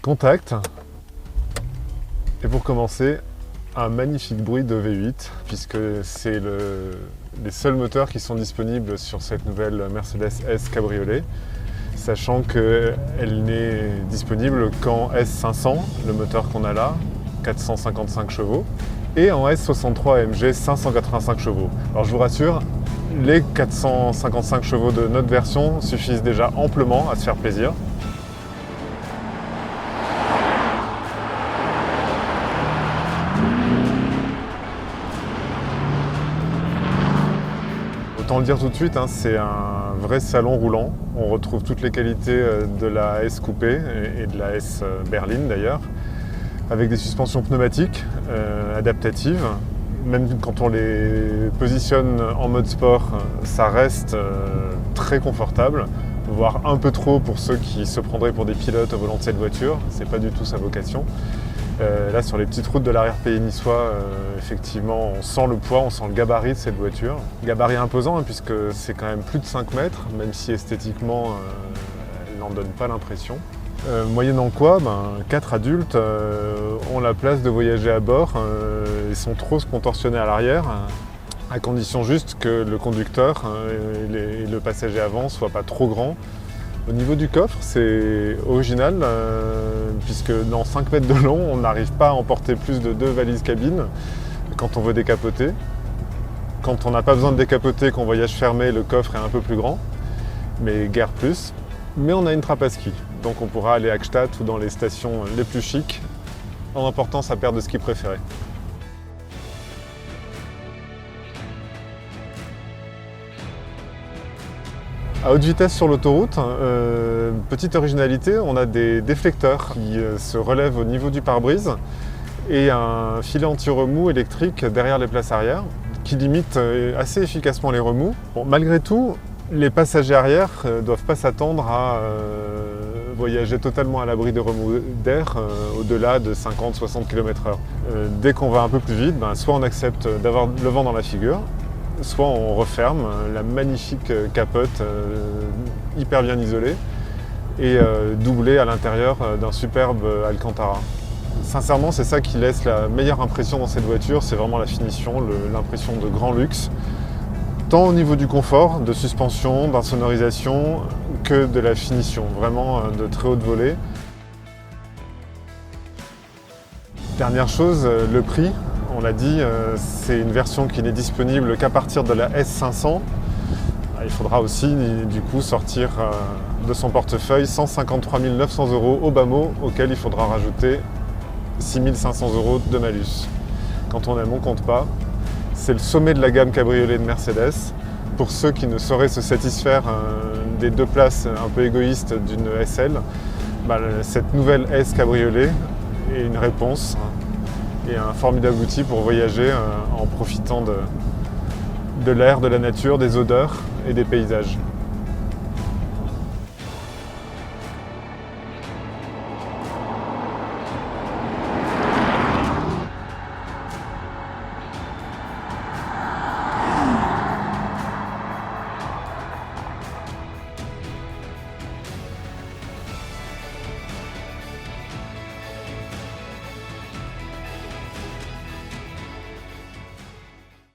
Contact. Et pour commencer, un magnifique bruit de V8, puisque c'est les seuls moteurs qui sont disponibles sur cette nouvelle Mercedes S Cabriolet, sachant qu'elle n'est disponible qu'en S500, le moteur qu'on a là, 455 chevaux, et en S63 AMG 585 chevaux. Alors je vous rassure, les 455 chevaux de notre version suffisent déjà amplement à se faire plaisir. Autant le dire tout de suite, c'est un vrai salon roulant. On retrouve toutes les qualités de la S coupé et de la S berline d'ailleurs, avec des suspensions pneumatiques adaptatives. Même quand on les positionne en mode sport, ça reste très confortable, voire un peu trop pour ceux qui se prendraient pour des pilotes au volant de cette voiture. C'est pas du tout sa vocation. Là, sur les petites routes de l'arrière-pays niçois, effectivement, on sent le poids, on sent le gabarit de cette voiture. Gabarit imposant, puisque c'est quand même plus de 5 mètres, même si esthétiquement, elle n'en donne pas l'impression. Moyennant quoi, 4 adultes ont la place de voyager à bord et sans trop se contorsionner à l'arrière, à condition juste que le conducteur et le passager avant ne soient pas trop grands. Au niveau du coffre, c'est original, puisque dans 5 mètres de long, on n'arrive pas à emporter plus de 2 valises cabine quand on veut décapoter. Quand on n'a pas besoin de décapoter, qu'on voyage fermé, le coffre est un peu plus grand, mais guère plus. Mais on a une trappe à ski, donc on pourra aller à Gstaad ou dans les stations les plus chics en emportant sa paire de skis préférée. À haute vitesse sur l'autoroute, petite originalité, on a des déflecteurs qui se relèvent au niveau du pare-brise et un filet anti-remous électrique derrière les places arrière qui limite assez efficacement les remous. Bon, malgré tout, les passagers arrière ne doivent pas s'attendre à voyager totalement à l'abri des remous d'air au-delà de 50-60 km/h. Dès qu'on va un peu plus vite, soit on accepte d'avoir le vent dans la figure, soit on referme la magnifique capote hyper bien isolée et doublée à l'intérieur d'un superbe Alcantara. Sincèrement, c'est ça qui laisse la meilleure impression dans cette voiture, c'est vraiment la finition, l'impression de grand luxe, tant au niveau du confort, de suspension, d'insonorisation, que de la finition, vraiment de très haute volée. Dernière chose, le prix. On l'a dit, c'est une version qui n'est disponible qu'à partir de la S500. Il faudra aussi du coup sortir de son portefeuille 153 900 € au bas mot, auquel il faudra rajouter 6 500 € de malus. Quand on aime, on compte pas. C'est le sommet de la gamme cabriolet de Mercedes. Pour ceux qui ne sauraient se satisfaire des 2 places un peu égoïstes d'une SL, cette nouvelle S cabriolet est une réponse et un formidable outil pour voyager en profitant de l'air, de la nature, des odeurs et des paysages.